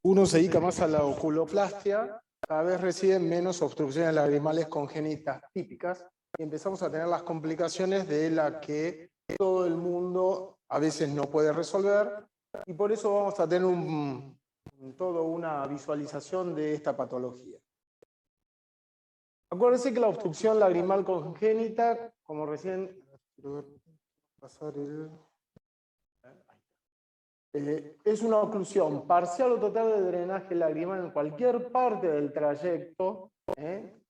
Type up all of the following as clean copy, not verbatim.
uno se dedica más a la oculoplastia, cada vez reciben menos obstrucciones lagrimales congénitas típicas y empezamos a tener las complicaciones de las que todo el mundo a veces no puede resolver, y por eso vamos a tener toda una visualización de esta patología. Acuérdense que la obstrucción lagrimal congénita, como recién... es una oclusión parcial o total de drenaje lagrimal en cualquier parte del trayecto,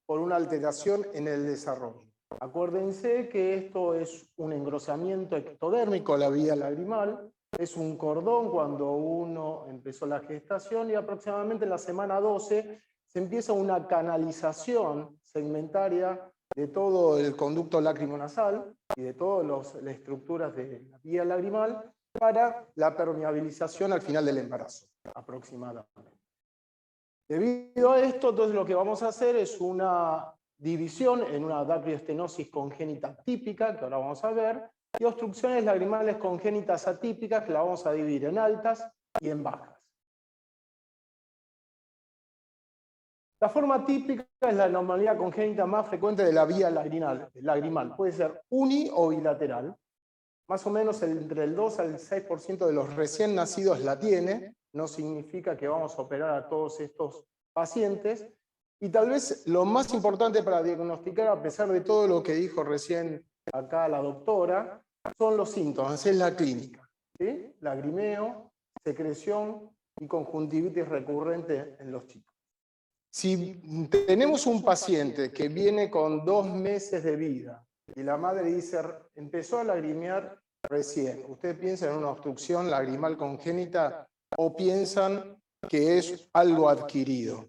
por una alteración en el desarrollo. Acuérdense que esto es un engrosamiento ectodérmico de la vía lagrimal, es un cordón cuando uno empezó la gestación, y aproximadamente en la semana 12 se empieza una canalización segmentaria de todo el conducto lacrimonasal y de todas las estructuras de la vía lagrimal para la permeabilización al final del embarazo, aproximadamente. Debido a esto, entonces lo que vamos a hacer es una división en una dacrioestenosis congénita típica, que ahora vamos a ver, y obstrucciones lagrimales congénitas atípicas, que la vamos a dividir en altas y en bajas. La forma típica es la anomalía congénita más frecuente de la vía lagrimal. Puede ser uni o bilateral. Más o menos entre el 2 al 6% de los recién nacidos la tiene. No significa que vamos a operar a todos estos pacientes. Y tal vez lo más importante para diagnosticar, a pesar de todo lo que dijo recién acá la doctora, son los síntomas, es la clínica, ¿sí? Lagrimeo, secreción y conjuntivitis recurrente en los chicos. Si tenemos un paciente que viene con 2 meses de vida y la madre dice, empezó a lagrimear recién, ¿ustedes piensan en una obstrucción lagrimal congénita o piensan que es algo adquirido?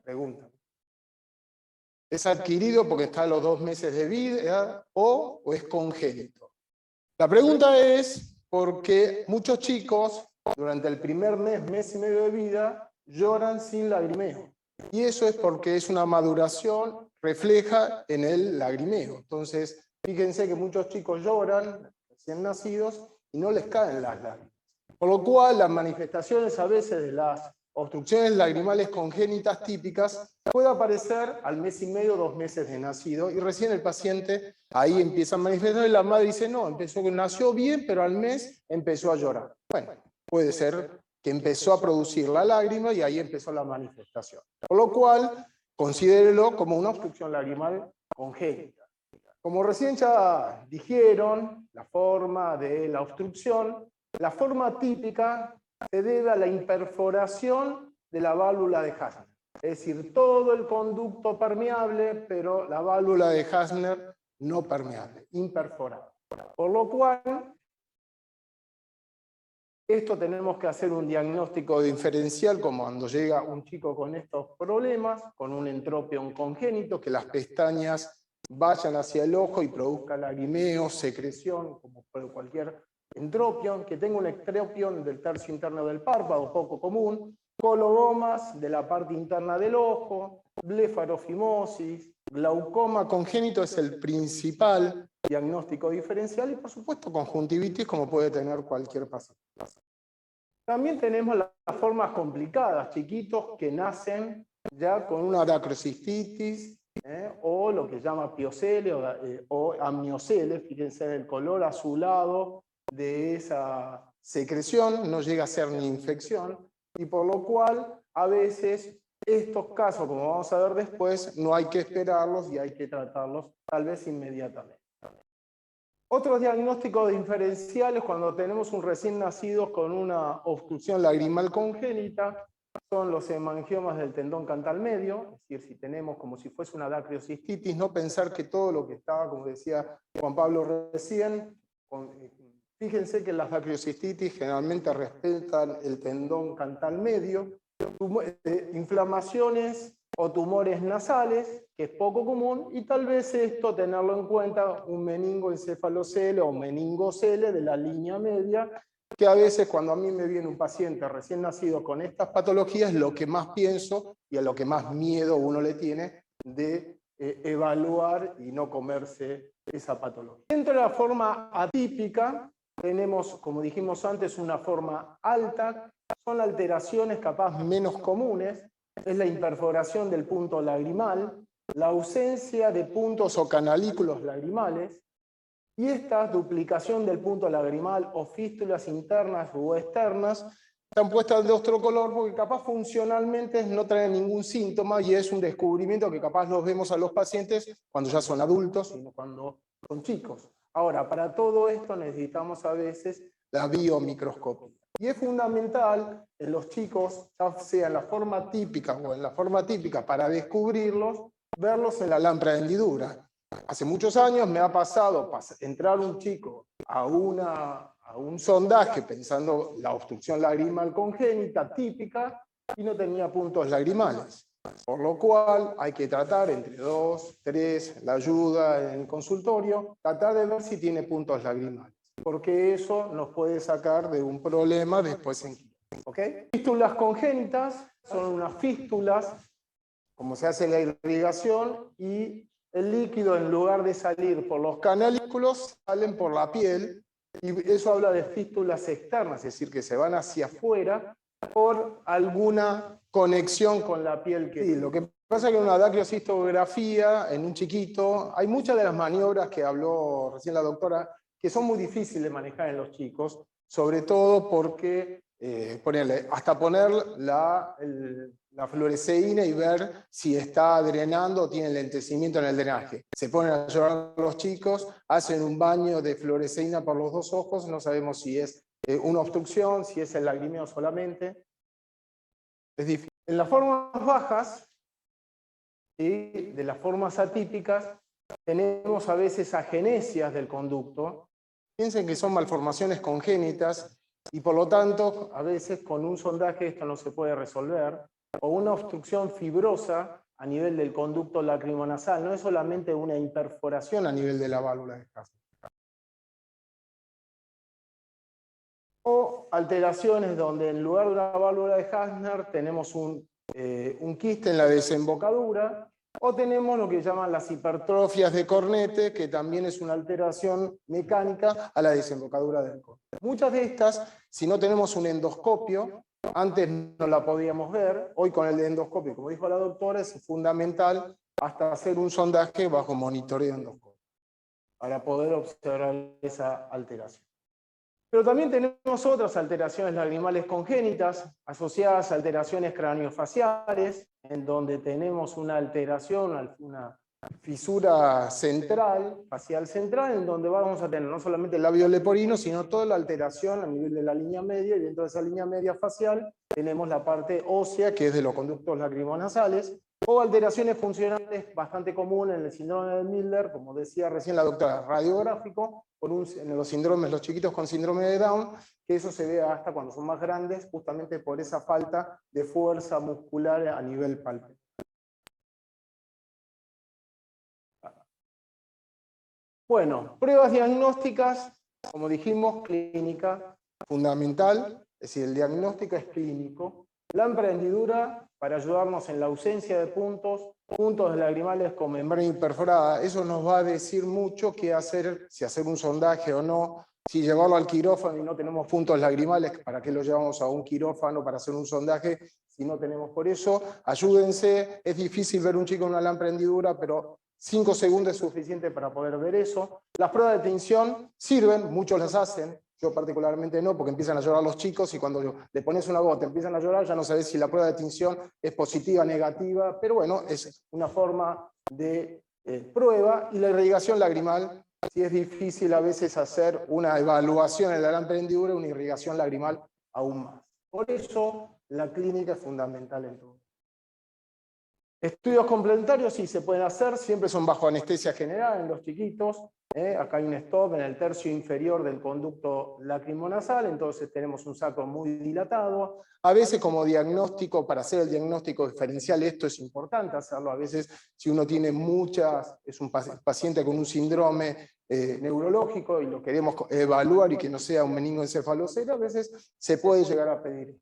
Pregunta. ¿Es adquirido porque está a los 2 meses de vida o es congénito? La pregunta es porque muchos chicos durante el primer mes y medio de vida lloran sin lagrimeo. Y eso es porque es una maduración, refleja en el lagrimeo. Entonces, fíjense que muchos chicos lloran recién nacidos y no les caen las lágrimas. Por lo cual, las manifestaciones a veces de las obstrucciones lagrimales congénitas típicas puede aparecer al mes y medio, 2 meses de nacido, y recién el paciente ahí empieza a manifestar y la madre dice, no, nació bien, pero al mes empezó a llorar. Bueno, puede ser que empezó a producir la lágrima y ahí empezó la manifestación. Por lo cual, considérelo como una obstrucción lagrimal congénita. Como recién ya dijeron, la forma de la obstrucción, la forma típica se debe a la imperforación de la válvula de Hasner. Es decir, todo el conducto permeable, pero la válvula de Hasner no permeable, imperforada. Por lo cual, esto tenemos que hacer un diagnóstico diferencial, como cuando llega un chico con estos problemas, con un entropión congénito, que las pestañas vayan hacia el ojo y produzca lagrimeo, secreción, como por cualquier entropión, que tenga un ectropión del tercio interno del párpado, poco común, colobomas de la parte interna del ojo, blefarofimosis, glaucoma congénito es el principal diagnóstico diferencial, y por supuesto conjuntivitis como puede tener cualquier paciente. También tenemos las formas complicadas, chiquitos que nacen ya con una aracrocistitis, o lo que llama piocele o amniocele, fíjense el color azulado de esa secreción, no llega a ser ni infección, y por lo cual a veces estos casos, como vamos a ver después, no hay que esperarlos y hay que tratarlos tal vez inmediatamente. Otros diagnósticos diferenciales cuando tenemos un recién nacido con una obstrucción lagrimal congénita son los hemangiomas del tendón cantal medio, es decir, si tenemos como si fuese una dacriocistitis, no pensar que todo lo que estaba, como decía Juan Pablo recién, fíjense que las dacriocistitis generalmente respetan el tendón cantal medio, inflamaciones o tumores nasales, que es poco común, y tal vez esto tenerlo en cuenta, un meningoencefalocele o meningocele de la línea media, que a veces cuando a mí me viene un paciente recién nacido con estas patologías, lo que más pienso y a lo que más miedo uno le tiene de evaluar y no comerse esa patología. Dentro de la forma atípica, tenemos, como dijimos antes, una forma alta, son alteraciones capaz menos comunes, es la imperforación del punto lagrimal, la ausencia de puntos o canalículos lagrimales, y esta duplicación del punto lagrimal o fístulas internas o externas están puestas de otro color porque capaz funcionalmente no traen ningún síntoma y es un descubrimiento que capaz los vemos a los pacientes cuando ya son adultos y no cuando son chicos. Ahora, para todo esto necesitamos a veces la biomicroscopía. Y es fundamental en los chicos, ya sea en la forma típica o en la forma típica para descubrirlos, verlos en la lámpara de hendidura. Hace muchos años me ha pasado entrar un chico a un sondaje pensando la obstrucción lagrimal congénita típica y no tenía puntos lagrimales. Por lo cual hay que tratar entre 2, 3, la ayuda en el consultorio, tratar de ver si tiene puntos lagrimales, porque eso nos puede sacar de un problema después en quirúrgica. ¿Okay? Fístulas congénitas son unas fístulas, como se hace la irrigación, y el líquido, en lugar de salir por los canalículos, salen por la piel, y eso habla de fístulas externas, es decir, que se van hacia afuera por alguna conexión con la piel. Sí, lo que pasa es que en una dactiocistografía, en un chiquito, hay muchas de las maniobras que habló recién la doctora, que son muy difíciles de manejar en los chicos, sobre todo porque hasta poner la fluoresceína y ver si está drenando o tiene lentecimiento en el drenaje. Se ponen a llorar los chicos, hacen un baño de fluoresceína por los dos ojos, no sabemos si es una obstrucción, si es el lagrimeo solamente. Es difícil. En las formas bajas y de las formas atípicas tenemos a veces agenesias del conducto. Piensen que son malformaciones congénitas y por lo tanto a veces con un sondaje esto no se puede resolver, o una obstrucción fibrosa a nivel del conducto lacrimonasal, no es solamente una imperforación a nivel de la válvula de Hasner. O alteraciones donde en lugar de una válvula de Hasner tenemos un quiste en la desembocadura, o tenemos lo que llaman las hipertrofias de cornete, que también es una alteración mecánica a la desembocadura del cornete. Muchas de estas, si no tenemos un endoscopio, antes no la podíamos ver, hoy con el endoscopio, como dijo la doctora, es fundamental hasta hacer un sondaje bajo monitoreo endoscópico para poder observar esa alteración. Pero también tenemos otras alteraciones lagrimales congénitas asociadas a alteraciones craniofaciales, en donde tenemos una alteración, una fisura central, facial central, en donde vamos a tener no solamente el labio leporino, sino toda la alteración a nivel de la línea media, y dentro de esa línea media facial tenemos la parte ósea, que es de los conductos lacrimonasales, o alteraciones funcionales bastante comunes en el síndrome de Miller, como decía recién la doctora, radiográfico, en los síndromes, los chiquitos con síndrome de Down, que eso se ve hasta cuando son más grandes, justamente por esa falta de fuerza muscular a nivel pálpebra. Bueno, pruebas diagnósticas, como dijimos, clínica, fundamental, es decir, el diagnóstico es clínico. Lámpara de hendidura para ayudarnos en la ausencia de puntos lagrimales con membrana imperforada. Eso nos va a decir mucho qué hacer, si hacer un sondaje o no, si llevarlo al quirófano y no tenemos puntos lagrimales, ¿para qué lo llevamos a un quirófano para hacer un sondaje si no tenemos? Por eso, ayúdense, es difícil ver un chico en una lámpara de hendidura, pero 5 segundos es suficiente para poder ver eso. Las pruebas de tinción sirven, muchos las hacen, yo particularmente no, porque empiezan a llorar los chicos y cuando le pones una gota empiezan a llorar, ya no sabes si la prueba de tinción es positiva o negativa, pero bueno, es una forma de prueba. Y la irrigación lagrimal, si es difícil a veces hacer una evaluación en la lámpara de hendidura, una irrigación lagrimal aún más. Por eso la clínica es fundamental en todo. Estudios complementarios sí se pueden hacer, siempre son bajo anestesia general en los chiquitos. Acá hay un stop en el tercio inferior del conducto lacrimonasal, entonces tenemos un saco muy dilatado. A veces como diagnóstico, para hacer el diagnóstico diferencial, esto es importante hacerlo. A veces si uno tiene es un paciente con un síndrome neurológico y lo queremos evaluar y que no sea un meningoencefalocele, a veces se puede llegar a pedir.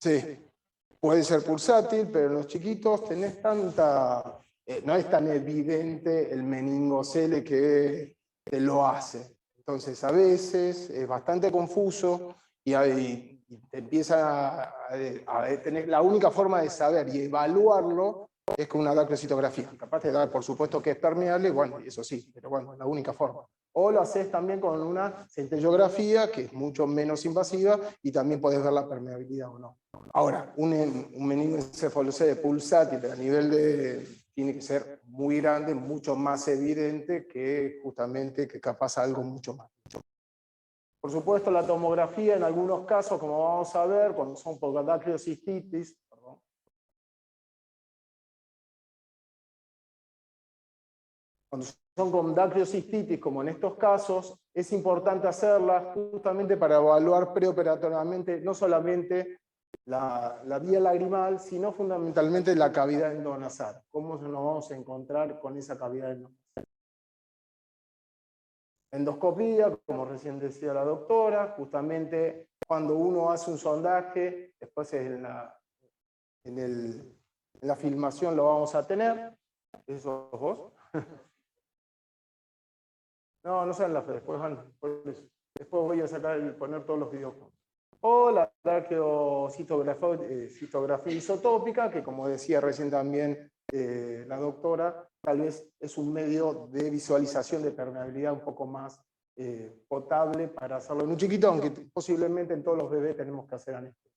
Sí, puede ser pulsátil, pero en los chiquitos tenés tanta no es tan evidente el meningocele que te lo hace. Entonces, a veces es bastante confuso y te empieza a tener la única forma de saber y evaluarlo es con una dacrocitografía. Capaz de dar, por supuesto, que es permeable, bueno, eso sí, pero bueno, es la única forma. O lo haces también con una centellografía, que es mucho menos invasiva, y también podés ver la permeabilidad o no. Ahora, un meningoencefalocele pulsátil a nivel tiene que ser muy grande, mucho más evidente que justamente que capaz algo mucho más. Por supuesto, la tomografía en algunos casos, como vamos a ver, cuando son por dacrocistitis, cuando son con dacrocistitis, como en estos casos, es importante hacerlas justamente para evaluar preoperatoriamente no solamente la vía lagrimal, sino fundamentalmente la cavidad endonasal. ¿Cómo nos vamos a encontrar con esa cavidad endonasal? Endoscopía, como recién decía la doctora, justamente cuando uno hace un sondaje, después en la filmación lo vamos a tener. ¿Eso sos vos? No sean las después después voy a poner todos los videos. O la citografía isotópica, que como decía recién también la doctora, tal vez es un medio de visualización de permeabilidad un poco más potable para hacerlo en un chiquito, aunque posiblemente en todos los bebés tenemos que hacer anestesia.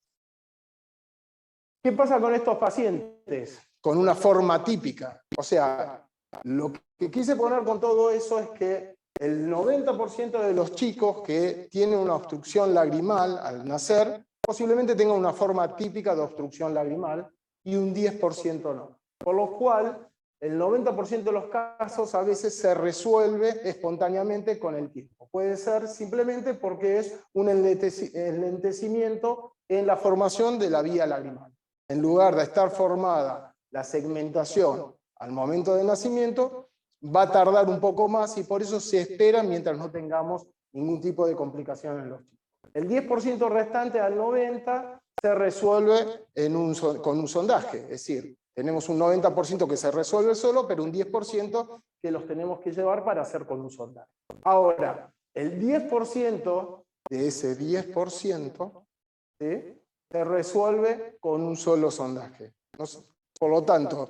¿Qué pasa con estos pacientes? Con una forma típica. O sea, lo que quise poner con todo eso es que el 90% de los chicos que tienen una obstrucción lagrimal al nacer, posiblemente tengan una forma típica de obstrucción lagrimal y un 10% no. Por lo cual, el 90% de los casos a veces se resuelve espontáneamente con el tiempo. Puede ser simplemente porque es un enlentecimiento en la formación de la vía lagrimal. En lugar de estar formada la segmentación al momento del nacimiento, va a tardar un poco más y por eso se espera mientras no tengamos ningún tipo de complicación en los chicos. El 10% restante al 90% se resuelve con un sondaje, es decir, tenemos un 90% que se resuelve solo, pero un 10% que los tenemos que llevar para hacer con un sondaje. Ahora, el 10% de ese 10%, ¿sí?, se resuelve con un solo sondaje. Por lo tanto,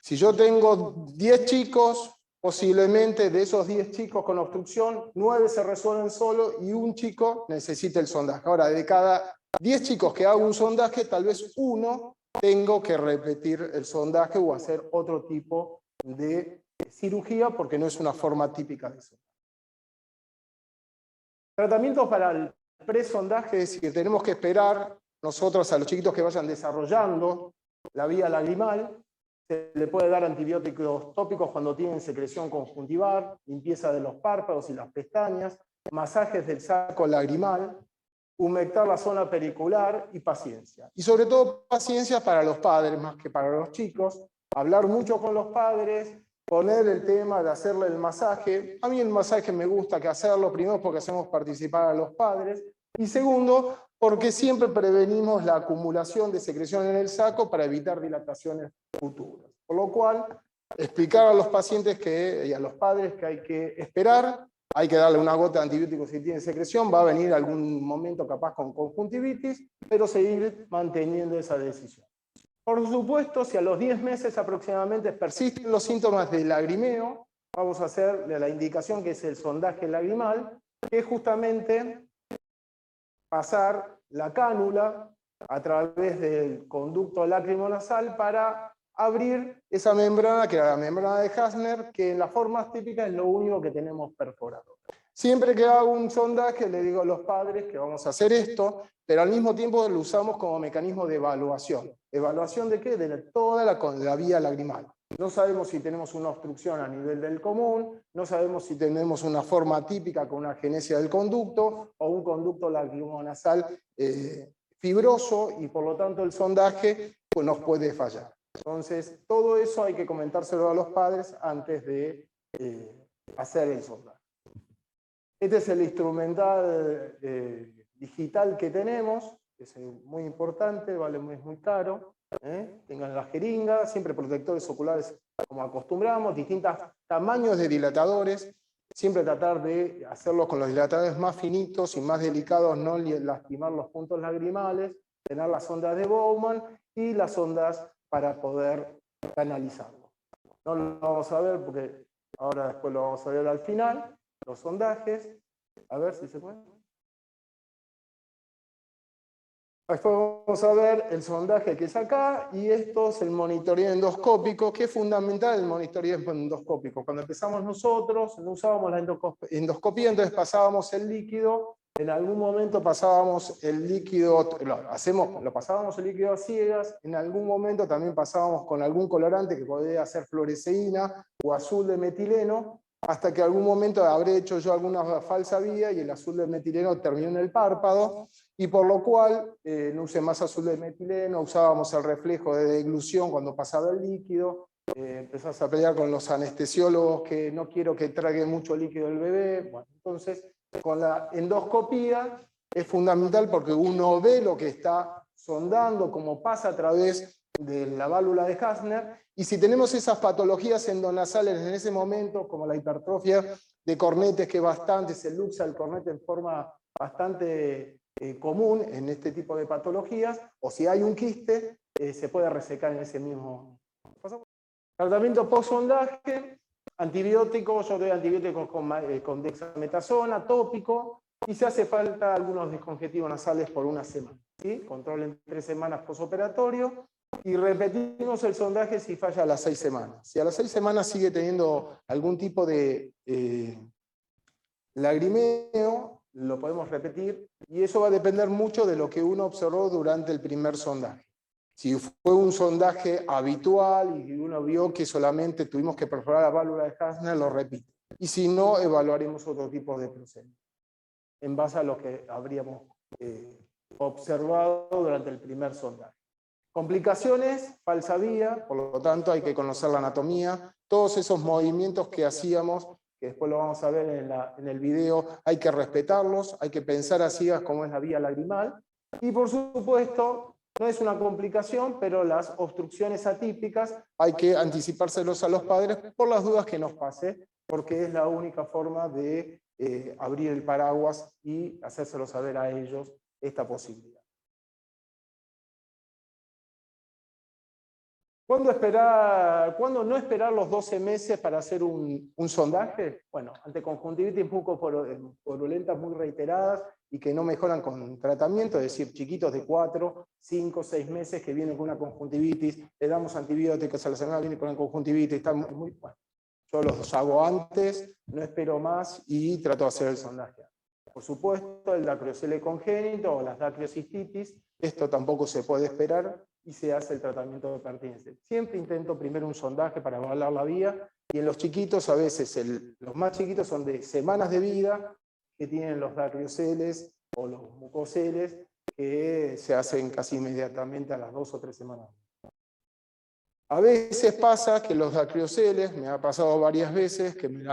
si yo tengo 10 chicos, posiblemente de esos 10 chicos con obstrucción, 9 se resuelven solo y un chico necesita el sondaje. Ahora, de cada 10 chicos que hago un sondaje, tal vez uno tengo que repetir el sondaje o hacer otro tipo de cirugía porque no es una forma típica de eso. Tratamientos para el presondaje, es decir, tenemos que esperar nosotros a los chiquitos que vayan desarrollando la vía lagrimal. Se le puede dar antibióticos tópicos cuando tienen secreción conjuntival, limpieza de los párpados y las pestañas, masajes del saco lagrimal, humectar la zona pericular y paciencia. Y sobre todo paciencia para los padres más que para los chicos, hablar mucho con los padres, poner el tema de hacerle el masaje. A mí el masaje me gusta que hacerlo, primero porque hacemos participar a los padres, y segundo, porque siempre prevenimos la acumulación de secreción en el saco para evitar dilataciones futuras. Por lo cual, explicar a los pacientes y a los padres que hay que esperar, hay que darle una gota de antibiótico si tiene secreción, va a venir algún momento capaz con conjuntivitis, pero seguir manteniendo esa decisión. Por supuesto, si a los 10 meses aproximadamente persisten los síntomas de lagrimeo, vamos a hacer la indicación que es el sondaje lagrimal, que es justamente pasar la cánula a través del conducto lacrimonasal para abrir esa membrana, que era la membrana de Hasner, que en las formas típicas es lo único que tenemos perforado. Siempre que hago un sondaje le digo a los padres que vamos a hacer esto, pero al mismo tiempo lo usamos como mecanismo de evaluación. ¿Evaluación de qué? De toda la vía lagrimal. No sabemos si tenemos una obstrucción a nivel del común, no sabemos si tenemos una forma típica con una agenesia del conducto o un conducto lacrimonasal fibroso y por lo tanto el sondaje pues, nos puede fallar. Entonces, todo eso hay que comentárselo a los padres antes de hacer el sondaje. Este es el instrumental digital que tenemos. es muy importante, vale, es muy caro. Tengan la jeringa, siempre protectores oculares como acostumbramos, distintos tamaños de dilatadores, siempre tratar de hacerlo con los dilatadores más finitos y más delicados, no lastimar los puntos lagrimales, tener las ondas de Bowman y las ondas para poder canalizarlo. No lo vamos a ver porque ahora después lo vamos a ver al final, los sondajes, a ver si se puede. Después vamos a ver el sondaje que es acá, y esto es el monitoreo endoscópico, que es fundamental el monitoreo endoscópico. Cuando empezamos nosotros, no usábamos la endoscopía, entonces pasábamos el líquido, en algún momento pasábamos el líquido, lo pasábamos el líquido a ciegas, en algún momento también pasábamos con algún colorante que podía ser fluoresceína o azul de metileno, hasta que algún momento habré hecho yo alguna falsa vía y el azul de metileno terminó en el párpado, y por lo cual no usé más azul de metileno, usábamos el reflejo de deglución cuando pasaba el líquido, empezás a pelear con los anestesiólogos que no quiero que trague mucho líquido el bebé. Bueno, entonces con la endoscopía es fundamental porque uno ve lo que está sondando, cómo pasa a través de la válvula de Hasner, y si tenemos esas patologías endonasales en ese momento, como la hipertrofia de cornetes, que es bastante, se luxa el cornete en forma bastante común en este tipo de patologías, o si hay un quiste, se puede resecar en ese mismo. Tratamiento post-sondaje, antibióticos, yo doy antibióticos con dexametasona, tópico, y si hace falta algunos descongestivos nasales por una semana. ¿Sí? Control en 3 semanas postoperatorio, y repetimos el sondaje si falla a las 6 semanas. Si a las 6 semanas sigue teniendo algún tipo de lagrimeo, lo podemos repetir, y eso va a depender mucho de lo que uno observó durante el primer sondaje. Si fue un sondaje habitual y uno vio que solamente tuvimos que perforar la válvula de Hasner, lo repite. Y si no, evaluaremos otro tipo de procedimiento, en base a lo que habríamos observado durante el primer sondaje. Complicaciones, falsa vía, por lo tanto hay que conocer la anatomía, todos esos movimientos que hacíamos, que después lo vamos a ver en el video, hay que respetarlos, hay que pensar a ciegas cómo es la vía lagrimal, y por supuesto, no es una complicación, pero las obstrucciones atípicas hay que anticipárselos a los padres por las dudas que nos pase, porque es la única forma de abrir el paraguas y hacérselo saber a ellos esta posibilidad. ¿Cuándo no esperar los 12 meses para hacer un sondaje? Bueno, ante conjuntivitis muy purulentas, muy reiteradas y que no mejoran con tratamiento, es decir, chiquitos de 4, 5, 6 meses que vienen con una conjuntivitis, le damos antibióticos, a la semana viene con una conjuntivitis, está muy bueno. Yo los hago antes, no espero más y trato de hacer el sondaje. Por supuesto, el dacrocele congénito o las dacriocistitis, esto tampoco se puede esperar y se hace el tratamiento pertinente. Siempre intento primero un sondaje para evaluar la vía, y en los chiquitos, a veces los más chiquitos son de semanas de vida, que tienen los dacrioceles o los mucoceles, que se hacen casi inmediatamente a las 2 o 3 semanas. A veces pasa que los dacrioceles, me ha pasado varias veces, que me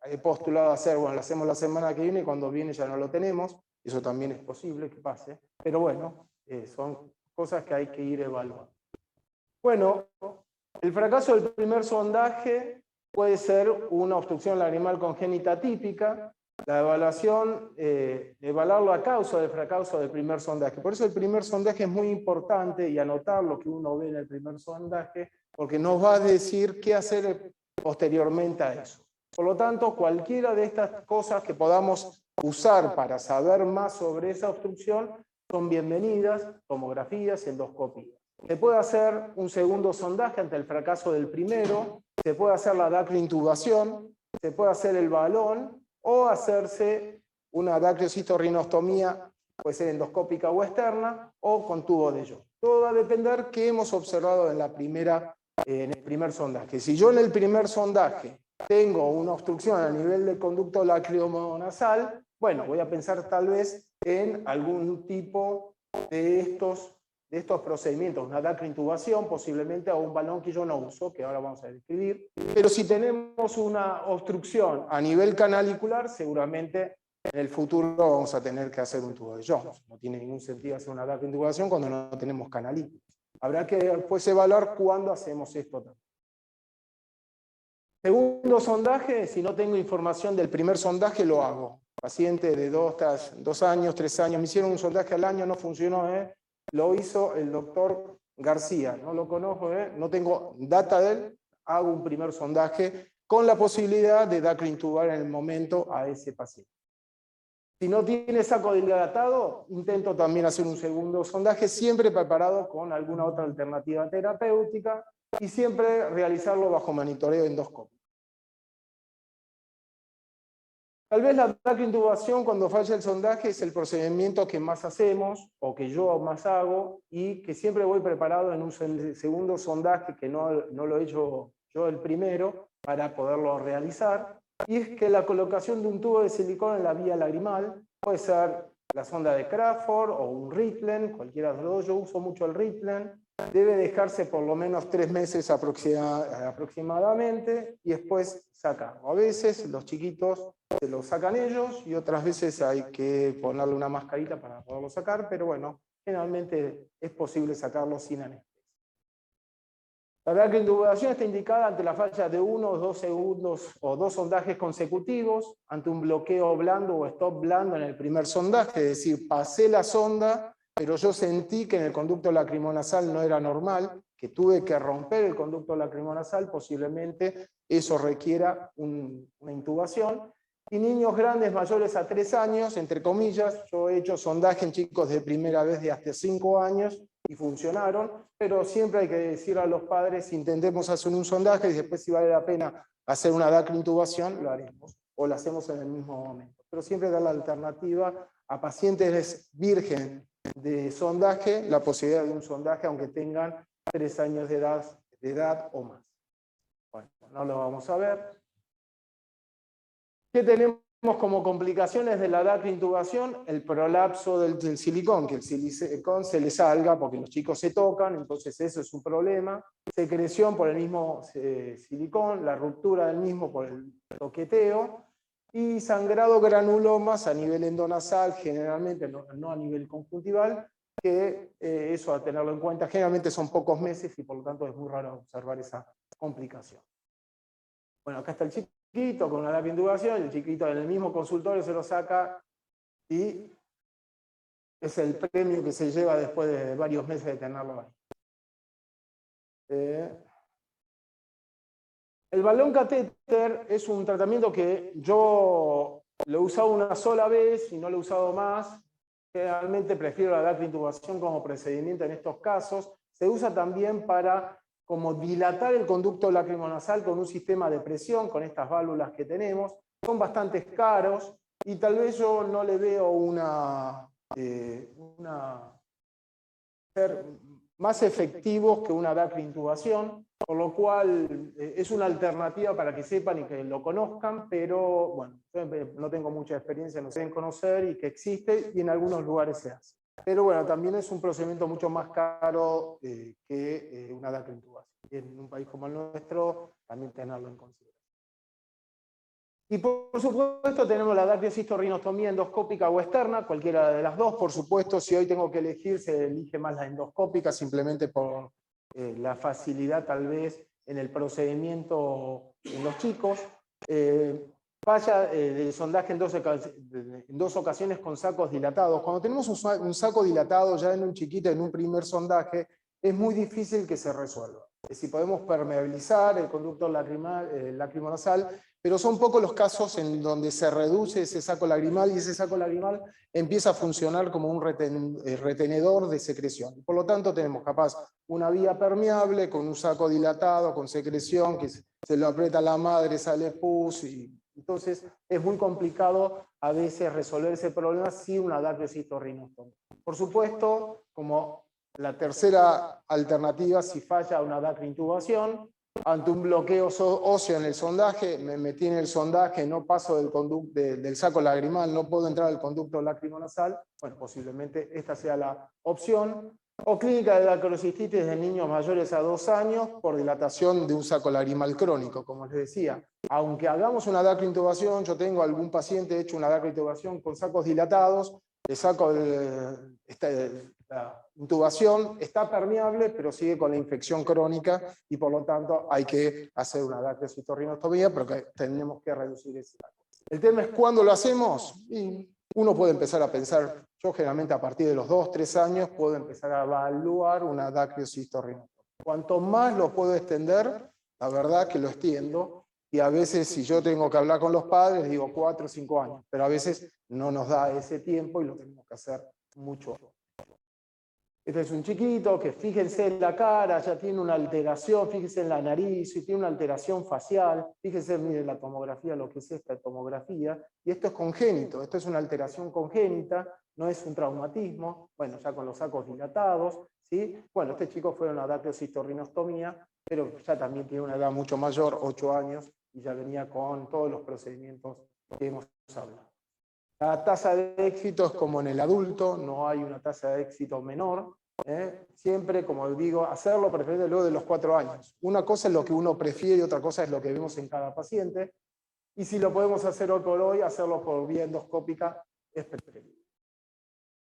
he postulado a hacer, bueno, lo hacemos la semana que viene y cuando viene ya no lo tenemos, eso también es posible que pase, pero bueno, son cosas que hay que ir evaluando. Bueno, el fracaso del primer sondaje puede ser una obstrucción lagrimal congénita típica, la evaluación, evaluar la causa del fracaso del primer sondaje. Por eso el primer sondaje es muy importante, y anotar lo que uno ve en el primer sondaje, porque nos va a decir qué hacer posteriormente a eso. Por lo tanto, cualquiera de estas cosas que podamos usar para saber más sobre esa obstrucción son bienvenidas, tomografías, endoscopías. Se puede hacer un segundo sondaje ante el fracaso del primero, se puede hacer la dacrointubación, se puede hacer el balón, o hacerse una dacriocitorrinostomía, puede ser endoscópica o externa, o con tubo de yodo. Todo va a depender qué hemos observado en el primer sondaje. Si yo en el primer sondaje tengo una obstrucción a nivel del conducto lacrimonasal, bueno, voy a pensar tal vez en algún tipo de estos procedimientos, una dacrointubación posiblemente, o un balón que yo no uso, que ahora vamos a describir. Pero si tenemos una obstrucción a nivel canalicular, seguramente en el futuro vamos a tener que hacer un tubo de Jones. No tiene ningún sentido hacer una DAC intubación cuando no tenemos canalitis. Habrá que después evaluar cuándo hacemos esto también. Segundo sondaje, si no tengo información del primer sondaje, lo hago. Paciente de 2 años, 3 años, me hicieron un sondaje al año, no funcionó, lo hizo el doctor García, no lo conozco, no tengo data de él, hago un primer sondaje con la posibilidad de darle intubar en el momento a ese paciente. Si no tiene saco dilatado, intento también hacer un segundo sondaje, siempre preparado con alguna otra alternativa terapéutica y siempre realizarlo bajo monitoreo endoscópico. Tal vez la DAC intubación, cuando falla el sondaje, es el procedimiento que más hacemos, o que yo más hago, y que siempre voy preparado en un segundo sondaje, que no lo he hecho yo el primero, para poderlo realizar. Y es que la colocación de un tubo de silicona en la vía lagrimal puede ser la sonda de Crawford o un Riplen, cualquiera de los dos. Yo uso mucho el Riplen. Debe dejarse por lo menos 3 meses aproximadamente y después sacarlo. A veces los chiquitos se lo sacan ellos y otras veces hay que ponerle una mascarita para poderlo sacar, pero bueno, generalmente es posible sacarlo sin anestesia. La verdad que la intubación está indicada ante la falla de 1 o 2 segundos o 2 sondajes consecutivos, ante un bloqueo blando o stop blando en el primer sondaje, es decir, pasé la sonda, pero yo sentí que en el conducto lacrimonasal no era normal, que tuve que romper el conducto lacrimonasal, posiblemente eso requiera una intubación. Y niños grandes mayores a 3 años, entre comillas, yo he hecho sondaje en chicos de primera vez de hasta 5 años, y funcionaron, pero siempre hay que decir a los padres, intentemos hacer un sondaje y después si vale la pena hacer una DAC intubación, lo haremos, o lo hacemos en el mismo momento. Pero siempre dar la alternativa a pacientes virgen de sondaje, la posibilidad de un sondaje aunque tengan 3 años de edad o más. Bueno, no lo vamos a ver. ¿Qué tenemos como complicaciones de la DAC intubación? El prolapso del silicón, que el silicón se le salga porque los chicos se tocan, entonces eso es un problema. Secreción por el mismo silicón, la ruptura del mismo por el toqueteo, y sangrado granulomas a nivel endonasal, generalmente no a nivel conjuntival, que eso a tenerlo en cuenta, generalmente son pocos meses y por lo tanto es muy raro observar esa complicación. Bueno, acá está el chiquito con una DAC intubación, el chiquito en el mismo consultorio se lo saca y es el premio que se lleva después de varios meses de tenerlo ahí. El balón catéter es un tratamiento que yo lo he usado una sola vez y no lo he usado más. Generalmente prefiero la DAC intubación como procedimiento en estos casos. Se usa también para como dilatar el conducto lacrimonasal con un sistema de presión, con estas válvulas que tenemos. Son bastante caros y tal vez yo no le veo ser más efectivos que una DAC intubación, por lo cual es una alternativa para que sepan y que lo conozcan, pero bueno, yo no tengo mucha experiencia, no sé en conocer y que existe y en algunos lugares se hace. Pero bueno, también es un procedimiento mucho más caro que una DAC intubación. En un país como el nuestro, también tenerlo en consideración. Y por supuesto tenemos la DAC cistorrinostomía endoscópica o externa, cualquiera de las dos, por supuesto. Si hoy tengo que elegir, se elige más la endoscópica, simplemente por la facilidad tal vez en el procedimiento en los chicos. Falla del sondaje en dos ocasiones con sacos dilatados. Cuando tenemos un saco dilatado ya en un chiquito, en un primer sondaje, es muy difícil que se resuelva. Si podemos permeabilizar el conducto lacrimonasal, pero son pocos los casos en donde se reduce ese saco lagrimal y ese saco lagrimal empieza a funcionar como un retenedor de secreción. Por lo tanto, tenemos capaz una vía permeable con un saco dilatado, con secreción, que se lo aprieta la madre, sale pus, y entonces es muy complicado a veces resolver ese problema sin una DAC cistorrinostomía. Por supuesto, como la tercera alternativa, si falla una DAC intubación, ante un bloqueo óseo en el sondaje, me metí en el sondaje, no paso del saco lagrimal, no puedo entrar al conducto lacrimonasal, bueno, posiblemente esta sea la opción. O clínica de dacrocistitis de niños mayores a 2 años por dilatación de un saco lagrimal crónico, como les decía. Aunque hagamos una dacrointubación, yo tengo algún paciente hecho una dacrointubación con sacos dilatados, le saco la intubación, está permeable, pero sigue con la infección crónica y por lo tanto hay que hacer una dacriocitorrinostomía, pero que tenemos que reducir ese saco. El tema es cuándo lo hacemos. Y uno puede empezar a pensar, yo generalmente a partir de los 2, 3 años puedo empezar a evaluar una dacriocitorrinostomía. Cuanto más lo puedo extender, la verdad que lo extiendo, y a veces si yo tengo que hablar con los padres, digo 4 o 5 años, pero a veces no nos da ese tiempo y lo tenemos que hacer mucho. Este es un chiquito que fíjense en la cara, ya tiene una alteración, fíjense en la nariz, y tiene una alteración facial, fíjense, miren la tomografía, lo que es esta tomografía, y esto es congénito, esto es una alteración congénita, no es un traumatismo, bueno, ya con los sacos dilatados, ¿sí? Bueno, este chico fue a una dacriocitorrinostomía, pero ya también tiene una edad mucho mayor, 8 años, y ya venía con todos los procedimientos que hemos hablado. La tasa de éxito es como en el adulto, no hay una tasa de éxito menor. Siempre, como digo, hacerlo preferible luego de los 4 años. Una cosa es lo que uno prefiere y otra cosa es lo que vemos en cada paciente. Y si lo podemos hacer hoy por hoy, hacerlo por vía endoscópica es preferible.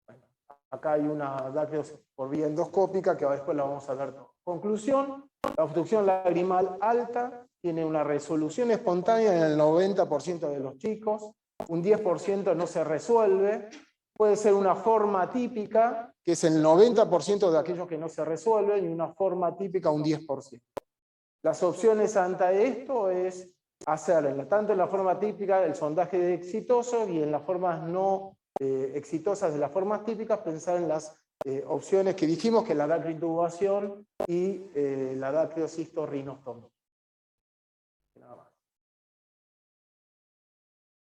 Bueno, acá hay una dacrio por vía endoscópica que después la vamos a ver. Conclusión, la obstrucción lagrimal alta tiene una resolución espontánea en el 90% de los chicos. Un 10% no se resuelve, puede ser una forma típica, que es el 90% de aquellos que no se resuelven, y una forma típica un 10%. Las opciones ante esto es hacer, tanto en la forma típica, el sondaje de exitoso, y en las formas no exitosas de las formas típicas, pensar en las opciones que dijimos, que es la dacriintubación y la dacriocitorrinostomía. Nada más.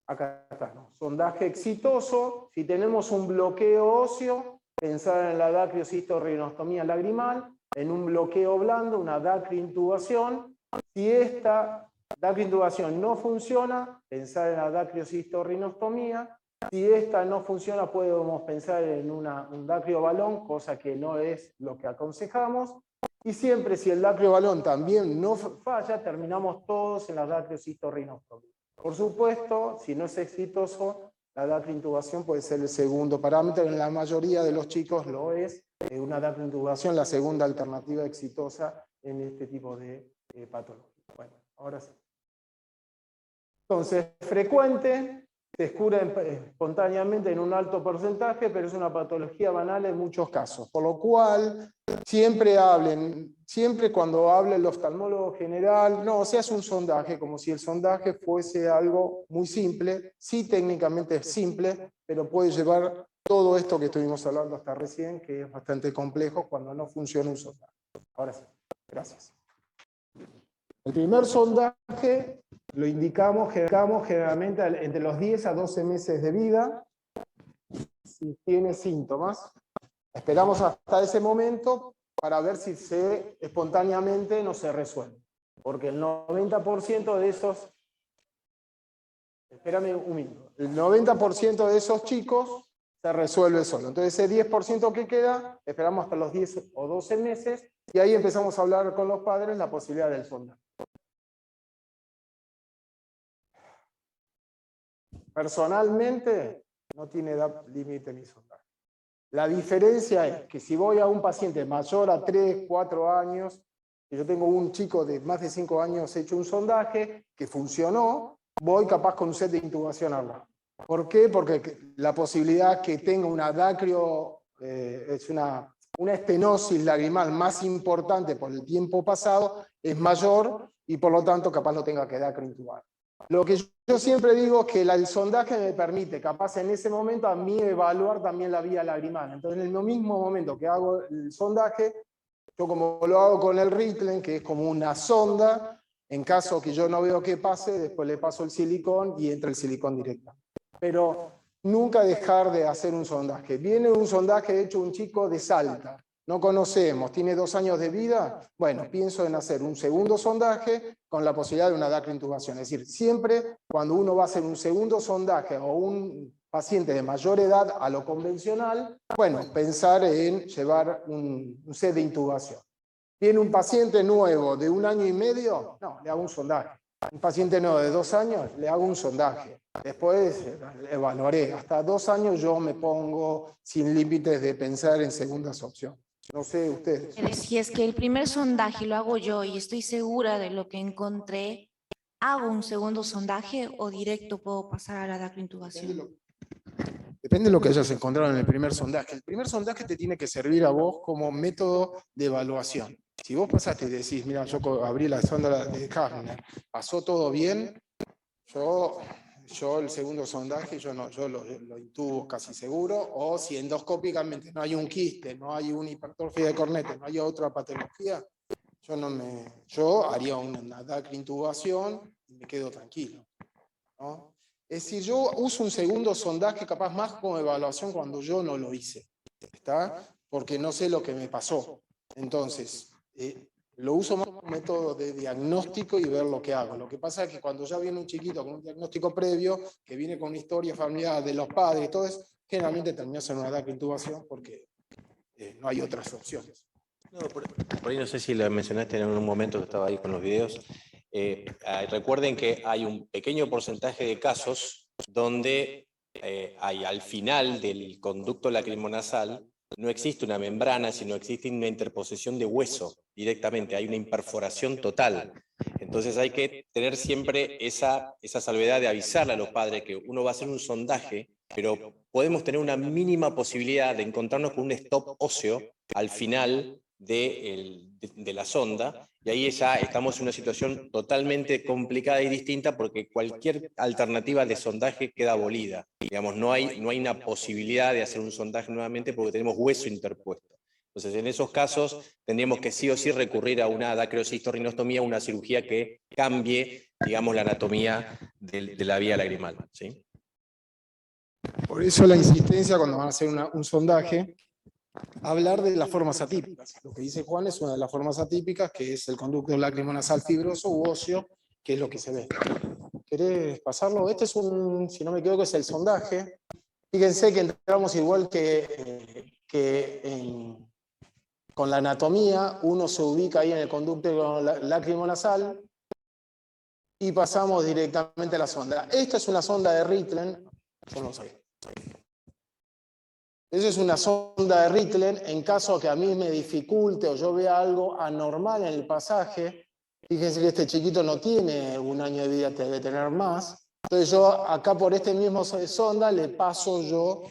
Acá está, ¿no? Sondaje exitoso. Si tenemos un bloqueo óseo, pensar en la dacriocitorrinostomía lagrimal, en un bloqueo blando, una dacriintubación. Si esta dacriintubación no funciona, pensar en la dacriocitorrinostomía. Si esta no funciona, podemos pensar en un dacriobalón, cosa que no es lo que aconsejamos. Y siempre, si el dacriobalón también no falla, terminamos todos en la dacriocitorrinostomía. Por supuesto, si no es exitoso, la dacriintubación puede ser el segundo parámetro. En la mayoría de los chicos lo es. Una dacriintubación, la segunda alternativa exitosa en este tipo de patología. Bueno, ahora sí. Entonces, frecuente, se descubre espontáneamente en un alto porcentaje, pero es una patología banal en muchos casos. Por lo cual, siempre cuando hable el oftalmólogo general, no, se hace un sondaje, como si el sondaje fuese algo muy simple. Sí, técnicamente es simple, pero puede llevar todo esto que estuvimos hablando hasta recién, que es bastante complejo cuando no funciona un sondaje. Ahora sí, gracias. El primer sondaje lo indicamos generalmente entre los 10 a 12 meses de vida, si tiene síntomas. Esperamos hasta ese momento para ver si espontáneamente no se resuelve. Porque el 90% de esos, espérame un minuto, el 90% de esos chicos se resuelve solo. Entonces ese 10% que queda, esperamos hasta los 10 o 12 meses, y ahí empezamos a hablar con los padres la posibilidad del sondaje. Personalmente, no tiene edad límite ni sondaje. La diferencia es que si voy a un paciente mayor a 3, 4 años, y yo tengo un chico de más de 5 años hecho un sondaje que funcionó, voy capaz con un set de intubación ahora. ¿Por qué? Porque la posibilidad que tenga una dacrio, es una estenosis lagrimal más importante por el tiempo pasado, es mayor y por lo tanto capaz lo tenga que dacrointubar. Lo que yo siempre digo es que el sondaje me permite, capaz en ese momento, a mí evaluar también la vía lagrimal. Entonces, en el mismo momento que hago el sondaje, yo como lo hago con el Rintgen, que es como una sonda, en caso que yo no veo que pase, después le paso el silicón y entra el silicón directo. Pero nunca dejar de hacer un sondaje. Viene un sondaje hecho un chico de Salta, no conocemos, tiene 2 años de vida, bueno, pienso en hacer un segundo sondaje con la posibilidad de una dacriintubación. Es decir, siempre cuando uno va a hacer un segundo sondaje o un pacientes de mayor edad a lo convencional, bueno, pensar en llevar un set de intubación. ¿Viene un paciente nuevo de 1 año y medio? No, le hago un sondaje. Un paciente nuevo de 2 años, le hago un sondaje. Después evaluaré. Hasta 2 años yo me pongo sin límites de pensar en segundas opciones. No sé ustedes. Si es que el primer sondaje lo hago yo y estoy segura de lo que encontré, ¿hago un segundo sondaje o directo puedo pasar a la dacrointubación? Depende de lo que hayas encontrado en el primer sondaje. El primer sondaje te tiene que servir a vos como método de evaluación. Si vos pasaste y decís, mira, yo abrí la sonda de Hafner, pasó todo bien, yo el segundo sondaje yo lo intubo casi seguro, o si endoscópicamente no hay un quiste, no hay una hipertrofia de cornete, no hay otra patología, yo haría una dacrointubación y me quedo tranquilo, ¿no? Es decir, yo uso un segundo sondaje capaz más como evaluación cuando yo no lo hice, ¿está? Porque no sé lo que me pasó. Entonces, lo uso más como método de diagnóstico y ver lo que hago. Lo que pasa es que cuando ya viene un chiquito con un diagnóstico previo, que viene con una historia familiar de los padres, todo eso, generalmente terminas en una dacrointubación porque no hay otras opciones. No, por ahí no sé si lo mencionaste en un momento que estaba ahí con los videos. Recuerden que hay un pequeño porcentaje de casos donde hay al final del conducto lacrimonasal no existe una membrana, sino existe una interposición de hueso directamente, hay una imperforación total. Entonces hay que tener siempre esa salvedad de avisarle a los padres que uno va a hacer un sondaje, pero podemos tener una mínima posibilidad de encontrarnos con un stop óseo al final de la sonda, y ahí ya estamos en una situación totalmente complicada y distinta porque cualquier alternativa de sondaje queda abolida. Digamos, no hay una posibilidad de hacer un sondaje nuevamente porque tenemos hueso interpuesto. Entonces, en esos casos, tendríamos que sí o sí recurrir a una dacrocistorrinostomía, una cirugía que cambie, digamos, la anatomía de la vía lagrimal, ¿sí? Por eso la insistencia cuando van a hacer un sondaje, hablar de las formas atípicas. Lo que dice Juan es una de las formas atípicas, que es el conducto lacrimonasal fibroso u óseo, que es lo que se ve. ¿Querés pasarlo? Este es si no me equivoco, es el sondaje. Fíjense que entramos igual con la anatomía, uno se ubica ahí en el conducto lacrimonasal y pasamos directamente a la sonda. Esta es una sonda de Rittlen, yo no lo sabía. Esa es una sonda de Rittlen, en caso que a mí me dificulte o yo vea algo anormal en el pasaje. Fíjense que este chiquito no tiene 1 año de vida, debe tener más. Entonces yo acá por este mismo sonda le paso yo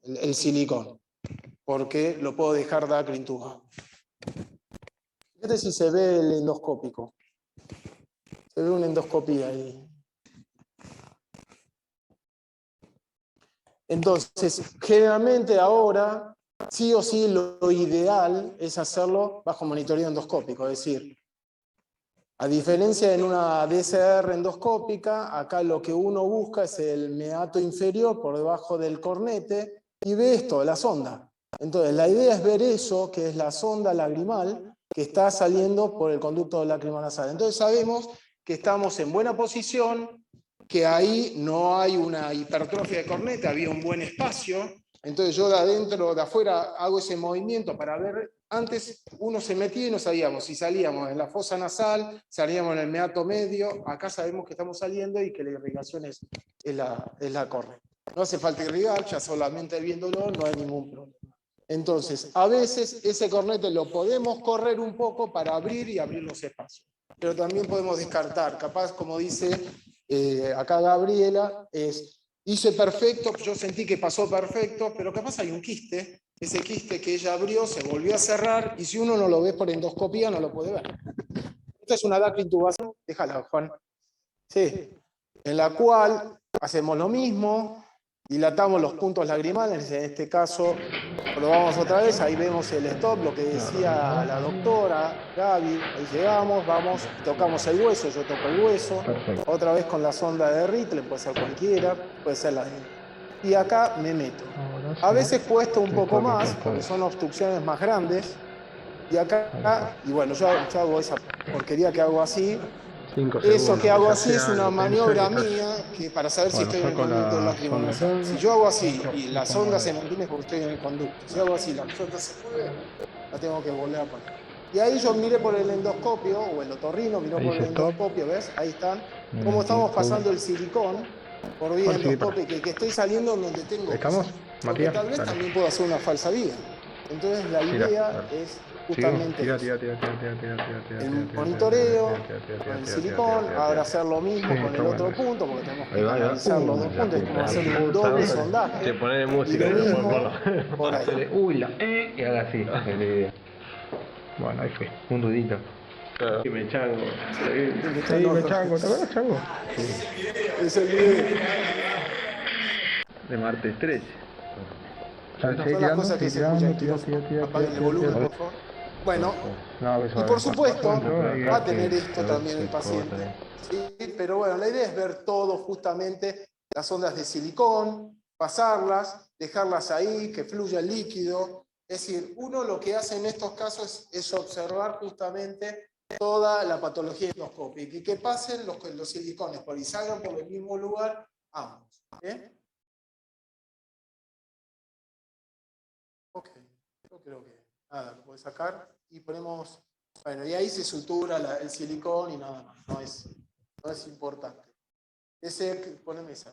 el silicón, porque lo puedo dejar dacrointubado. Fíjate si se ve el endoscópico. Se ve una endoscopía ahí. Entonces, generalmente ahora, sí o sí, lo ideal es hacerlo bajo monitoreo endoscópico, es decir, a diferencia de una DCR endoscópica, acá lo que uno busca es el meato inferior por debajo del cornete y ve esto, la sonda. Entonces, la idea es ver eso, que es la sonda lagrimal, que está saliendo por el conducto lacrimonasal. Entonces, sabemos que estamos en buena posición, que ahí no hay una hipertrofia de corneta, había un buen espacio. Entonces yo de adentro, de afuera, hago ese movimiento para ver. Antes uno se metía y no sabíamos si salíamos en la fosa nasal, salíamos en el meato medio. Acá sabemos que estamos saliendo y que la irrigación es la correcta. No hace falta irrigar, ya solamente viéndolo no hay ningún problema. Entonces, a veces ese cornete lo podemos correr un poco para abrir y abrir los espacios. Pero también podemos descartar, capaz, como dice acá Gabriela, hice perfecto, yo sentí que pasó perfecto, pero capaz hay un quiste, ese quiste que ella abrió se volvió a cerrar y si uno no lo ve por endoscopía no lo puede ver. Esta es una dacrointubación, déjala Juan, sí, en la cual hacemos lo mismo, dilatamos los puntos lagrimales, en este caso probamos otra vez, ahí vemos el stop, lo que decía la doctora Gaby, ahí llegamos, vamos, tocamos el hueso, yo toco el hueso, otra vez con la sonda de Rittlen, puede ser cualquiera, puede ser la de... Y acá me meto. A veces cuesta un poco más, porque son obstrucciones más grandes, y acá, y bueno, yo hago esa porquería que hago así, 5 Eso segundos. que hago ya así es sea una algo, maniobra pensé que mía que para saber si Bueno, estoy en el saco conducto la lacrimal. sonda. Si yo hago así y y la pongo sonda el- se mantiene porque estoy en el conducto, si hago así la sonda se mueve, la tengo que volver a poner. Y ahí yo miré por el endoscopio, o el otorrino miró Ahí por el dice stop. endoscopio, ¿ves? Ahí están. Un Cómo estamos momentito. pasando el silicón por vía Ahora sí, endoscópica y que estoy saliendo donde tengo que ¿Estamos, salir. Porque Matías? tal vez Dale. también puedo hacer una falsa vía. Entonces la Tira, idea dale. es Sigo. justamente Tira, eso. tira, tira, tira, tira, tira, tira, tira, El tira, tira, monitoreo tira, tira, tira, con el tira, tira, silicón, tira, ahora tira. hacer lo mismo Sí, con está el otro bueno. punto, porque tenemos que Ahí va. canalizar los dos puntos, es como hacer un doble sondaje. Te pones Y música lo y después mismo ponlo. por ahí. Uy, y haga así. Bueno, ahí fue. Un dudito. Y me chango. Sí, me chango. ¿Te acuerdas, chango? Sí. Es el video. De martes 13. Son las cosas que se escuchan en quirófano. Apaguen el volumen, por favor. Bueno, No, y por supuesto, va a tener esto que también el se paciente. corta. ¿Sí? Pero bueno, la idea es ver todo justamente, las ondas de silicón, pasarlas, dejarlas ahí, que fluya el líquido. Es decir, uno lo que hace en estos casos es observar justamente toda la patología endoscópica y que pasen los silicones por y salgan por el mismo lugar ambos. ¿Bien? Ok, yo creo que nada, lo puedes sacar y ponemos, bueno, y ahí se sutura el silicón y nada más, no es importante. Poneme esa,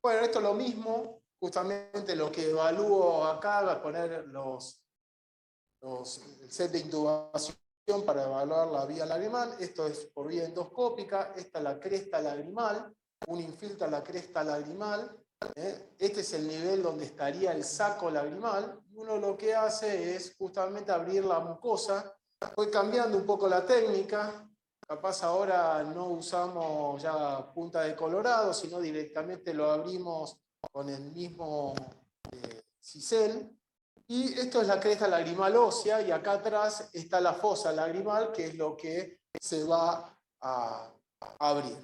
bueno, esto es lo mismo, justamente lo que evalúo acá, va a poner el set de intubación para evaluar la vía lagrimal, esto es por vía endoscópica, esta es la cresta lagrimal, uno infiltra la cresta lagrimal, este es el nivel donde estaría el saco lagrimal, y uno lo que hace es justamente abrir la mucosa. Voy cambiando un poco la técnica, capaz ahora no usamos ya punta de colorado, sino directamente lo abrimos con el mismo sisel. Y esto es la cresta lagrimal ósea, y acá atrás está la fosa lagrimal, que es lo que se va a abrir.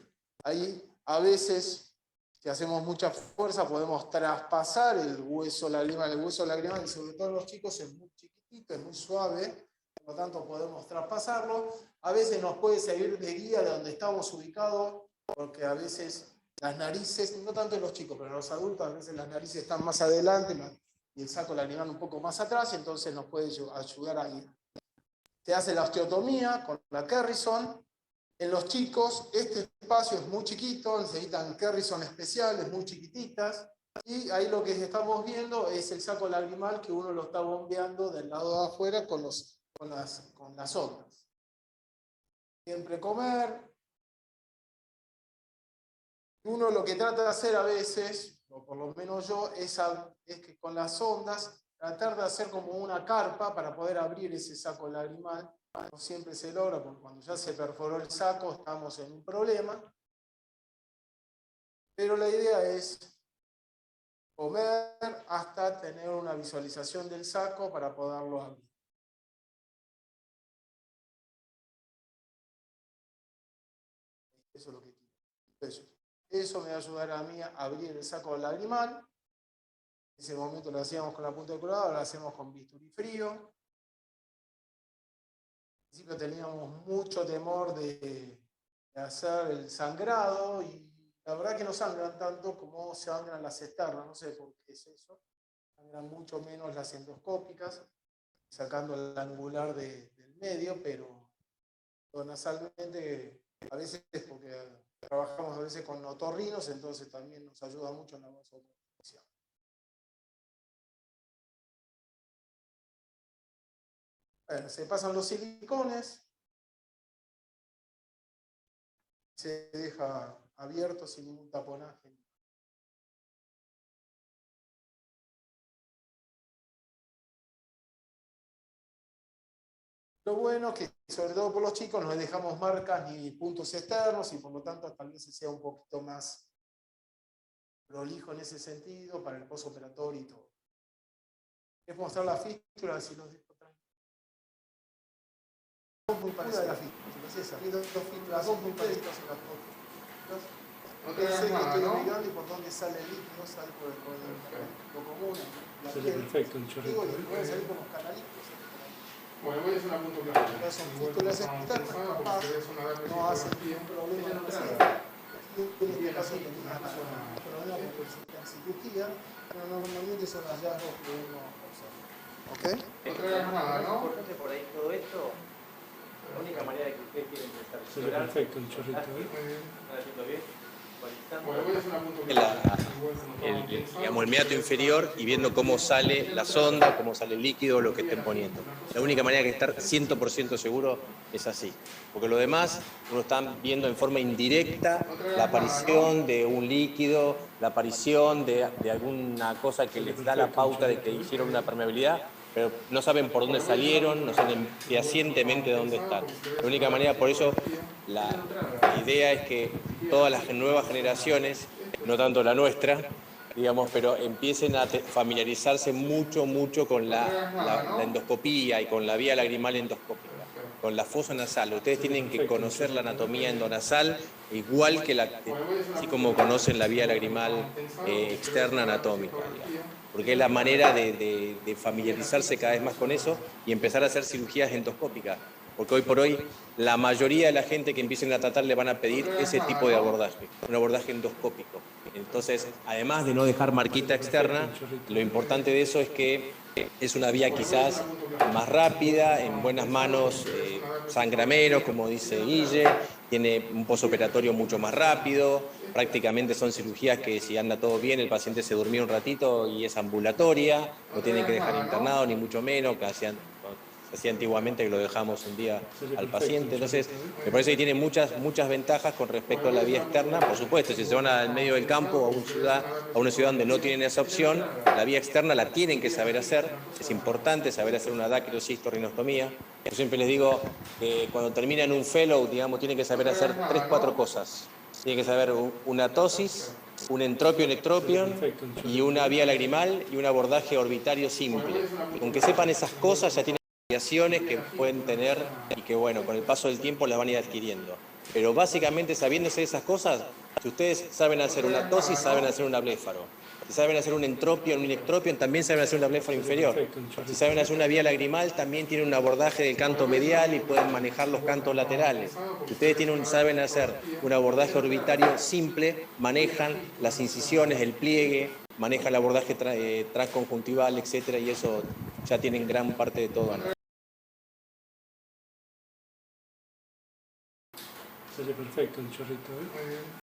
Ahí a veces, si hacemos mucha fuerza, podemos traspasar el hueso lagrimal. El hueso lagrimal, sobre todo en los chicos, es muy chiquitito, es muy suave, por lo tanto podemos traspasarlo. A veces nos puede servir de guía de donde estamos ubicados, porque a veces las narices, no tanto en los chicos, pero en los adultos, a veces las narices están más adelante y el saco lagrimal un poco más atrás, entonces nos puede ayudar a ir. Se hace la osteotomía con la Kerrison. En los chicos, este espacio es muy chiquito, necesitan Kerrison especiales, muy chiquititas, y ahí lo que estamos viendo es el saco lagrimal que uno lo está bombeando del lado de afuera con las ondas. Siempre comer. Uno lo que trata de hacer a veces, o por lo menos yo, es que con las ondas tratar de hacer como una carpa para poder abrir ese saco lagrimal. No siempre se logra, porque cuando ya se perforó el saco estamos en un problema. Pero la idea es comer hasta tener una visualización del saco para poderlo abrir. Eso es lo que quiero. Eso me va a ayudar a mí a abrir el saco lagrimal. En ese momento lo hacíamos con la punta de colorado, ahora lo hacemos con bisturí frío. Al principio teníamos mucho temor de hacer el sangrado y la verdad que no sangran tanto como sangran las externas, no sé por qué es eso. Sangran mucho menos las endoscópicas, sacando el angular del medio, pero nasalmente a veces porque trabajamos a veces con otorrinos, entonces también nos ayuda mucho en la vasoconstricción. Bueno, se pasan los silicones, se deja abierto sin ningún taponaje. Lo bueno es que, sobre todo por los chicos, no les dejamos marcas ni puntos externos y por lo tanto tal vez sea un poquito más prolijo en ese sentido para el postoperatorio y todo. ¿Quieres mostrar la fístula? Si los dejo tranquilos. Muy parecida a la fístula, es esa. Hay dos fístulas muy parecidas en las dos fístulas. Pensé que estoy mirando y por dónde sale el líquido, sale por lo común. La piel. Digo, y pueden salir con los canalitos. Bueno, son fístulas externas, capaz, no hacen ningún problema en la cirugía. En este caso tenía un problema porque necesitan cirugía, pero normalmente son hallazgos que uno observa. ¿Ok? Importante por ahí todo esto. La única manera de que ustedes quieren empezar a explorar. Perfecto el chorrito. ¿Están haciendo bien? Digamos, el meato inferior y viendo cómo sale la sonda, cómo sale el líquido, lo que estén poniendo. La única manera de estar 100% seguro es así. Porque lo demás, uno está viendo en forma indirecta la aparición de un líquido, la aparición de alguna cosa que les da la pauta de que hicieron una permeabilidad, pero no saben por dónde salieron, no saben fehacientemente dónde están. La única manera, por eso, la idea es que todas las nuevas generaciones, no tanto la nuestra, digamos, pero empiecen a familiarizarse mucho con la endoscopía y con la vía lagrimal endoscópica, con la fosa nasal. Ustedes tienen que conocer la anatomía endonasal igual que así como conocen la vía lagrimal externa anatómica, digamos, porque es la manera de familiarizarse cada vez más con eso y empezar a hacer cirugías endoscópicas. Porque hoy por hoy la mayoría de la gente que empiecen a tratar le van a pedir ese tipo de abordaje, un abordaje endoscópico. Entonces, además de no dejar marquita externa, lo importante de eso es que es una vía quizás más rápida, en buenas manos, sangra menos, como dice Guille, tiene un posoperatorio mucho más rápido, prácticamente son cirugías que si anda todo bien el paciente se durmió un ratito y es ambulatoria, no tienen que dejar internado ni mucho menos, que se hacía antiguamente que lo dejamos un día al paciente. Entonces, me parece que tiene muchas ventajas con respecto a la vía externa. Por supuesto, si se van al medio del campo, a una ciudad donde no tienen esa opción, la vía externa la tienen que saber hacer. Es importante saber hacer una daquilosistorrinostomía. Yo siempre les digo que cuando terminan un fellow, digamos, tienen que saber hacer 3, 4 cosas. Tienen que saber una tosis, un entropion y una vía lagrimal y un abordaje orbitario simple. Con que sepan esas cosas ya tienen que pueden tener y que, bueno, con el paso del tiempo las van a ir adquiriendo. Pero básicamente, sabiéndose esas cosas, si ustedes saben hacer una tosis, saben hacer un abléfaro. Si saben hacer un entropion, un ectropion, también saben hacer un abléfaro inferior. Si saben hacer una vía lagrimal, también tienen un abordaje del canto medial y pueden manejar los cantos laterales. Si ustedes saben hacer un abordaje orbitario simple, manejan las incisiones, el pliegue, manejan el abordaje transconjuntival, etcétera, y eso ya tienen gran parte de todo ganado. Sale perfecto el chorrito, ¿eh?